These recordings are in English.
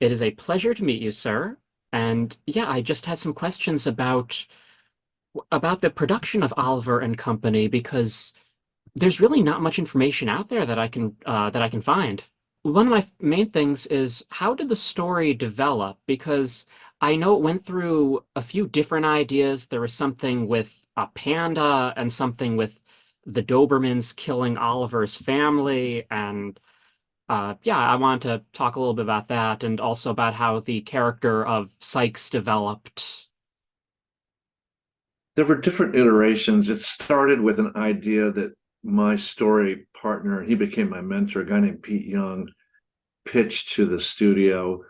It is a pleasure to meet you, sir. And yeah, I just had some questions about the production of Oliver and Company because there's really not much information out there that I can find. One of my main things is how did the story develop? Because I know it went through a few different ideas. There was something with a panda and something with the Dobermans killing Oliver's family, and yeah, I wanted to talk a little bit about that and also about how the character of Sykes developed. There were different iterations. It started with an idea that my story partner, he became my mentor, a guy named Pete Young, pitched to the studio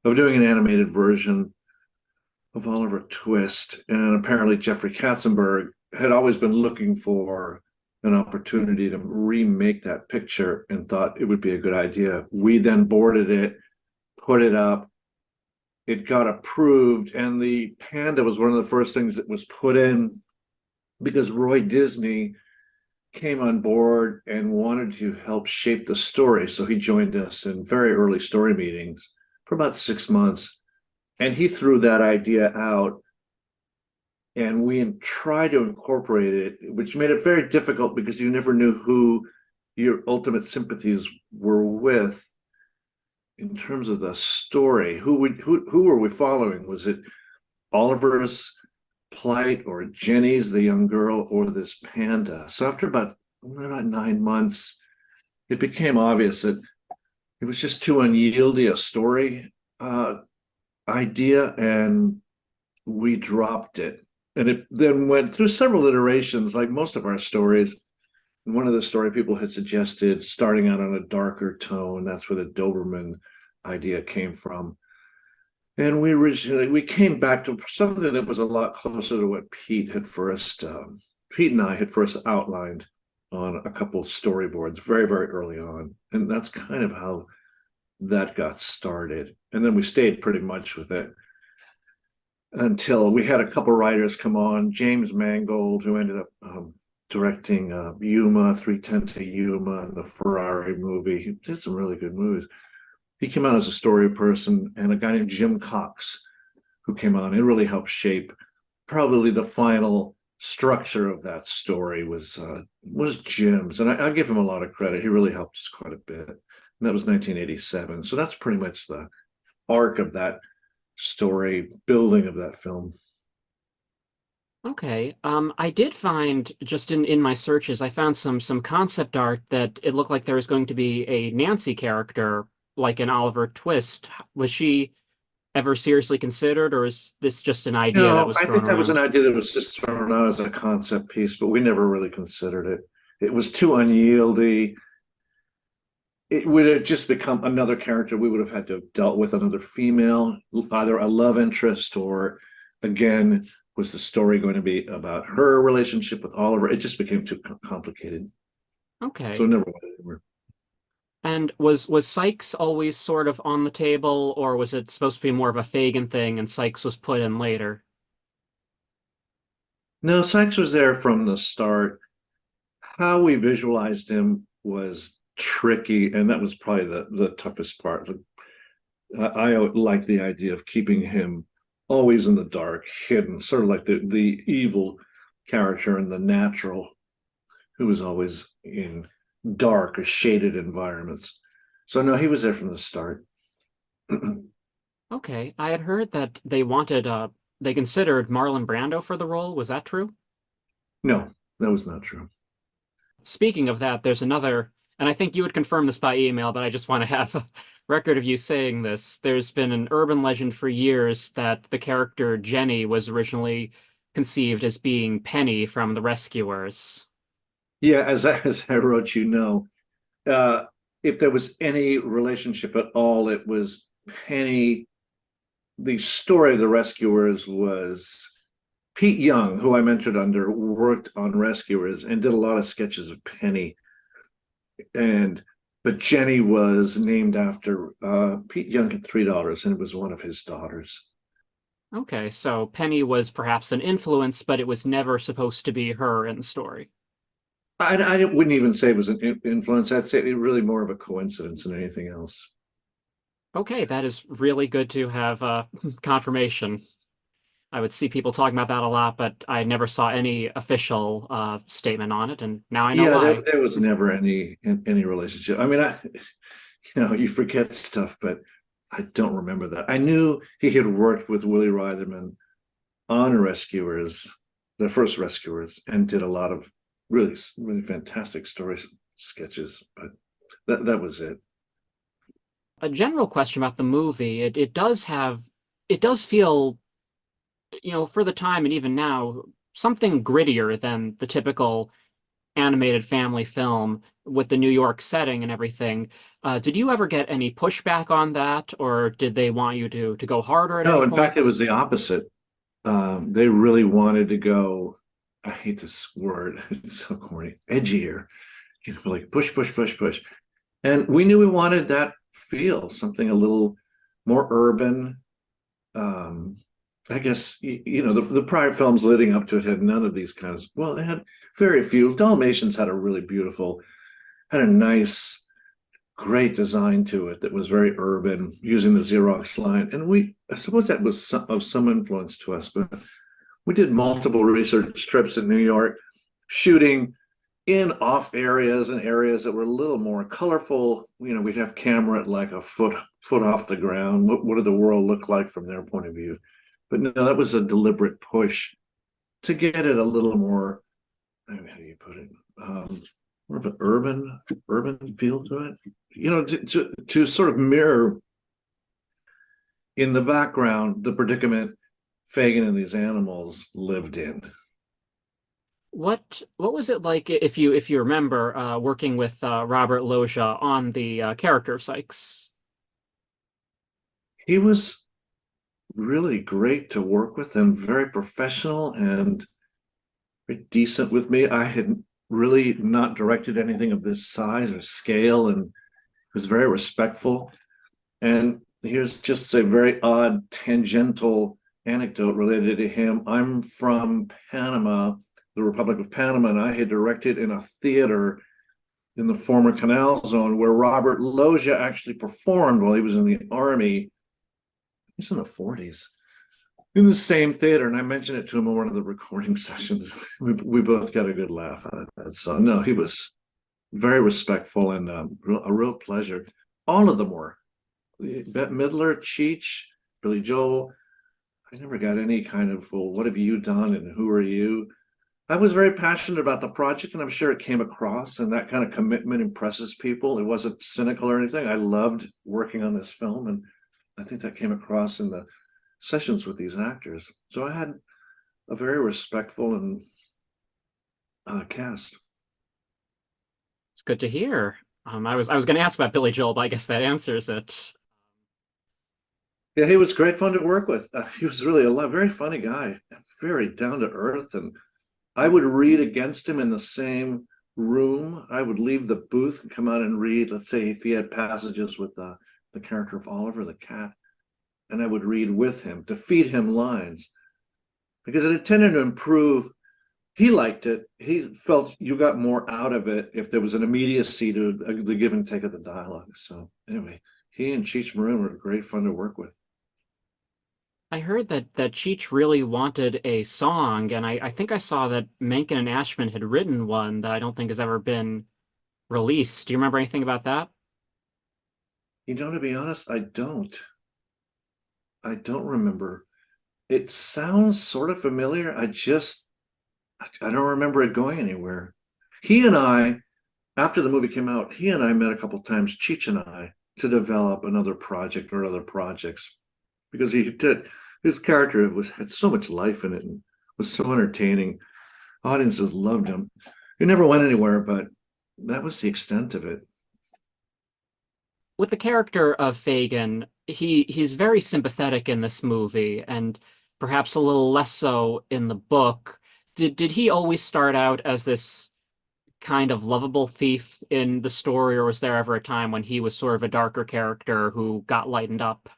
of doing an animated version of Oliver Twist. And apparently Jeffrey Katzenberg had always been looking for an opportunity to remake that picture and thought it would be a good idea. We then boarded it, put it up, it got approved, and the panda was one of the first things that was put in because Roy Disney came on board and wanted to help shape the story. So he joined us in very early story meetings for about 6 months. And he threw that idea out, and we tried to incorporate it, which made it very difficult because you never knew who your ultimate sympathies were with in terms of the story. Who were we following? Was it Oliver's plight or Jenny's, the young girl, or this panda? So after about 9 months, it became obvious that it was just too unyieldy a story idea, and we dropped it. And it then went through several iterations, like most of our stories. And one of the story people had suggested starting out on a darker tone. That's where the Doberman idea came from. And we came back to something that was a lot closer to what Pete and I had first outlined on a couple of storyboards very, very early on. And that's kind of how that got started. And then we stayed pretty much with it until we had a couple writers come on. James Mangold, who ended up directing Yuma, 3:10 to Yuma, and the Ferrari movie. He did some really good movies. He came out as a story person, and a guy named Jim Cox, who came on. It really helped shape probably the final structure of that story was Jim's, and I give him a lot of credit. He really helped us quite a bit. And that was 1987. So that's pretty much the arc of that story, building of that film. Okay, I did find just in my searches, I found some concept art that it looked like there was going to be a Nancy character, like an Oliver Twist. Was she ever seriously considered, or is this just an idea that No, was I thrown think that was an around? idea that was just thrown out as a concept piece, but we never really considered it. It was too unyieldy. It would have just become another character. We would have had to have dealt with another female, either a love interest or, again, was the story going to be about her relationship with Oliver? It just became too complicated. So it Okay. never went anywhere. And was Sykes always sort of on the table, or was it supposed to be more of a Fagin thing and Sykes was put in later? No, Sykes was there from the start. How we visualized him was tricky, and that was probably the toughest part. I like the idea of keeping him always in the dark, hidden, sort of like the evil character in the natural, who was always in dark or shaded environments. So no, he was there from the start. Okay, I had heard that they considered Marlon Brando for the role. Was that true? No, that was not true. Speaking of that, there's another, and I think you would confirm this by email, but I just want to have a record of you saying this. There's been an urban legend for years that the character Jenny was originally conceived as being Penny from The Rescuers. Yeah, as I wrote, uh, if there was any relationship at all, it was Penny. The story of the Rescuers was Pete Young, who I mentioned under, worked on Rescuers and did a lot of sketches of Penny. And but Jenny was named after Pete Young had three daughters, and it was one of his daughters. Okay, so Penny was perhaps an influence, but it was never supposed to be her in the story. I wouldn't even say it was an influence. I'd say it really more of a coincidence than anything else. Okay, that is really good to have confirmation. I would see people talking about that a lot, but I never saw any official statement on it, and now I know Yeah, why. there was never any relationship. I mean, you forget stuff, but I don't remember that. I knew he had worked with Willie Reitherman on Rescuers, the first Rescuers, and did a lot of really fantastic story sketches, but that was it. A general question about the movie, it does feel, for the time and even now, something grittier than the typical animated family film with the New York setting and everything. Did you ever get any pushback on that, or did they want you to go harder at No, any in fact, it was points? the opposite. They really wanted to go. I hate this word; it's so corny. Edgier, like push, push, push, push. And we knew we wanted that feel, something a little more urban. Um, I guess the prior films leading up to it had none of these kinds. Well, they had very few. Dalmatians had a really beautiful, had a nice, great design to it that was very urban, using the Xerox line. And I suppose that was of some influence to us. But we did multiple research trips in New York, shooting in off areas and areas that were a little more colorful. We'd have camera at like a foot off the ground. What did the world look like from their point of view? But no, that was a deliberate push to get it a little more. I mean, how do you put it? More of an urban feel to it. To sort of mirror in the background the predicament Fagin and these animals lived in. What was it like, if you remember, working with Robert Loggia on the character of Sykes? He was really great to work with and very professional and very decent with me. I had really not directed anything of this size or scale, and was very respectful. And here's just a very odd tangential anecdote related to him. I'm from Panama, the Republic of Panama, and I had directed in a theater in the former Canal Zone where Robert Loggia actually performed while he was in the army. He's in the 40s in the same theater, and I mentioned it to him in one of the recording sessions. We both got a good laugh out of that. So no, he was very respectful and a real pleasure. All of them were. Bette Midler, Cheech, Billy Joel. I never got any kind of, well, what have you done and who are you? I was very passionate about the project, and I'm sure it came across, and that kind of commitment impresses people. It wasn't cynical or anything. I loved working on this film, and I think that came across in the sessions with these actors. So I had a very respectful and cast. It's good to hear. I was going to ask about Billy Joel, but I guess that answers it. Yeah, he was great fun to work with. He was really very funny guy, very down to earth. And I would read against him in the same room. I would leave the booth and come out and read. Let's say if he had passages with the character of Oliver the cat, and I would read with him to feed him lines because it tended to improve. He liked it. He felt you got more out of it if there was an immediacy to the give and take of the dialogue. So anyway, he and Cheech Maroon were great fun to work with. I heard that Cheech really wanted a song, and I think I saw that Menken and Ashman had written one that I don't think has ever been released. Do you remember anything about that? To be honest, I don't. I don't remember. It sounds sort of familiar. I don't remember it going anywhere. He and I, after the movie came out, he and I met a couple times, Cheech and I, to develop another project or other projects because he did his character had so much life in it and was so entertaining. Audiences loved him. He never went anywhere, but that was the extent of it. With the character of Fagin, he's very sympathetic in this movie, and perhaps a little less so in the book. Did he always start out as this kind of lovable thief in the story, or was there ever a time when he was sort of a darker character who got lightened up?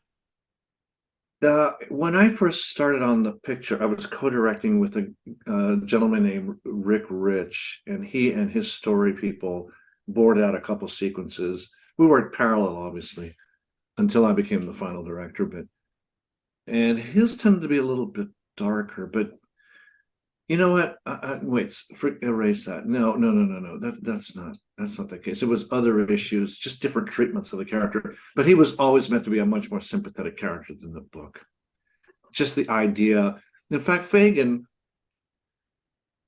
When I first started on the picture, I was co-directing with a gentleman named Rick Rich, and he and his story people bored out a couple sequences. We worked parallel, obviously. until I became the final director. But and his tended to be a little bit darker. But you know what? Wait, erase that. No. That's not the case. It was other issues, just different treatments of the character. But he was always meant to be a much more sympathetic character than the book. Just the idea. In fact, Fagin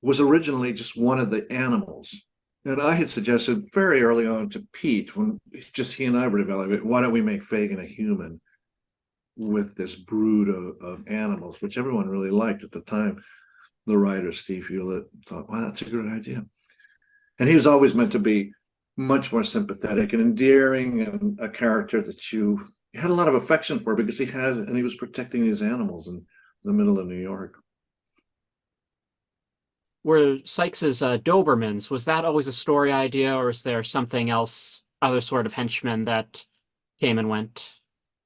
was originally just one of the animals. And I had suggested very early on to Pete, when just he and I were developing, why don't we make Fagin a human with this brood of animals, which everyone really liked at the time. The writer, Steve Hewlett, thought, wow, that's a good idea. And he was always meant to be much more sympathetic and endearing, and a character that you had a lot of affection for, because he was protecting these animals in the middle of New York. Were Sykes's Dobermans, was that always a story idea, or is there something else, other sort of henchmen that came and went?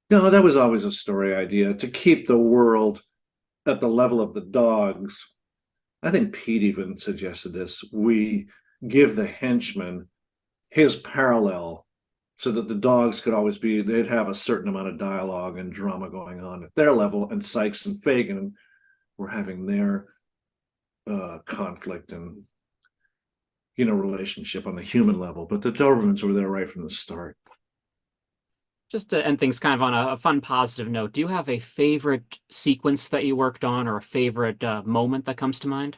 No, that was always a story idea, to keep the world at the level of the dogs. I think Pete even suggested this. We give the henchmen his parallel, so that the dogs could always they'd have a certain amount of dialogue and drama going on at their level, and Sykes and Fagin were having their conflict and relationship on the human level. But the Dobermans were there right from the start. Just to end things kind of on a fun, positive note, do you have a favorite sequence that you worked on, or a favorite moment that comes to mind?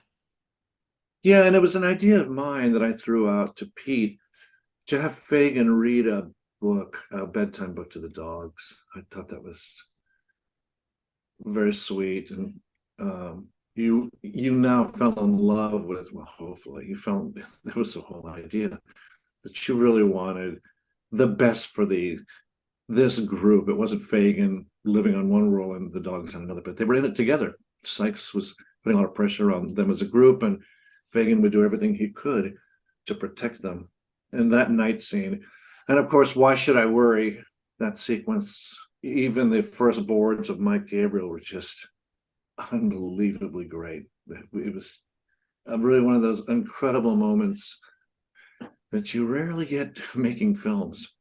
Yeah, and it was an idea of mine that I threw out to Pete, to have Fagin read a book, a bedtime book to the dogs. I thought that was very sweet. And you now fell in love with, well, hopefully you felt that was the whole idea, that you really wanted the best for this group. It wasn't Fagin living on one role and the dogs on another, but they were in it together. Sykes was putting a lot of pressure on them as a group, and Fagin would do everything he could to protect them. And that night scene, and of course, why should I worry? That sequence, even the first boards of Mike Gabriel were just unbelievably great. It was really one of those incredible moments that you rarely get making films.